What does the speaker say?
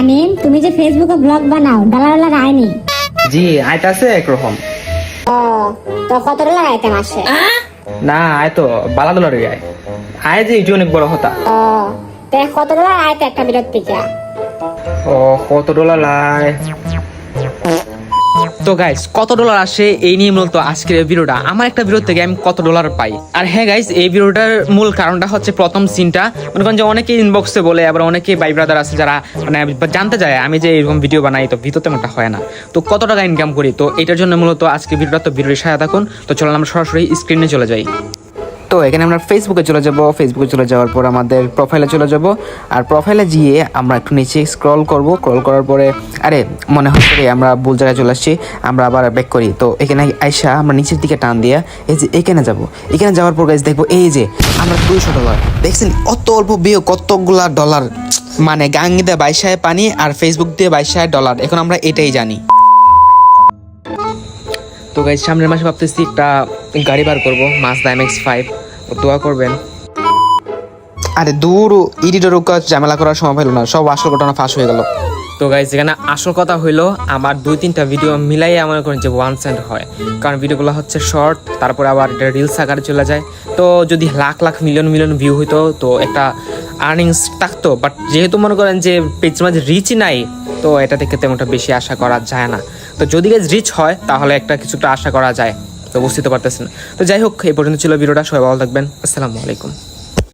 তানিম, তুমি যে ফেসবুকে ব্লগ বানাও, ডলার আয়নি? জি আইতাছে একরকম। ও, তো কত ডলার আইতেন আসে? না আয় তো বালা ডলার আয়, আয় যে এটি অনেক বড় হতা। ও, তো কত ডলার আইতে একটা বিরত থেকে? ও কত ডলার আয়। তো গাইস কত ডলার আসে এই নিয়ে মূলত আজকের এই ভিডিওটা। আমার একটা ভিডিও থেকে আমি কত ডলার পাই। আর হ্যাঁ গাইস, এই ভিডিওটার মূল কারণটা হচ্ছে প্রথম সিনটা। মনে করেন যে অনেকে ইনবক্সে বলে, আবার অনেকে ভাই ব্রাদার আছে যারা মানে জানতে চায় আমি যে এরকম ভিডিও বানাই, তো ভিডিওতে তেমনটা হয় না, তো কত টাকা ইনকাম করি। তো এটার জন্য মূলত আজকে ভিডিওটা, তো ভিডিওর সাথে থাকুন। তো চলুন আমরা সরাসরি স্ক্রিনে চলে যাই। তো এখানে আমরা ফেসবুকে চলে যাব। ফেসবুকে চলে যাওয়ার পর আমাদের প্রোফাইলে চলে যাব। আর প্রোফাইলে গিয়ে আমরা একটু নিচে স্ক্রল করব। স্ক্রল করার পরে আরে মনে হচ্ছে আমরা ভুল জায়গায় চলে আসছি, আমরা আবার ব্যাক করি। তো এখানে আইসা আমরা নিচের দিকে টান দিয়ে এই যে এখানে যাব। এখানে যাওয়ার পর গাইস দেখবো এই যে আমরা $200 দেখছেন, অত অল্প বিয়ে কতগুলা ডলার, মানে গাং দিয়ে 22 পানি আর ফেসবুক দিয়ে $22। এখন আমরা এটাই জানি। তো গাইস সামনের মাসে ভাবতেছি একটা গাড়ি বার করবো, মাজদা MX-5। দোয়া করবেন। আরে দূর এডিটর ঝামেলা করার সময় পেল না, সব আসল ঘটনা ফাঁস হয়ে গেল। তো গাইস এখানে আসল কথা হইলো আমার 2-3টা ভিডিও মিলাই মনে করেন যে 1 সেন্ট হয়, কারণ ভিডিওগুলো হচ্ছে শর্ট, তারপরে আবার এটা রিলস আকারে চলে যায়। তো যদি লাখ লাখ মিলিয়ন ভিউ হইতো তো একটা আর্নিংস থাকতো, বাট যেহেতু মনে করেন যে পেজের মাঝে রিচই নাই, তো এটা থেকে তেমনটা বেশি আশা করা যায় না। তো যদি গাইস রিচ হয় তাহলে একটা কিছুটা আশা করা যায়, তো বুঝতে পারতেছেন। তো যাই হোক, এই পর্যন্ত ছিল ভিডিওটা। সবাই ভালো থাকবেন। আসসালামু আলাইকুম।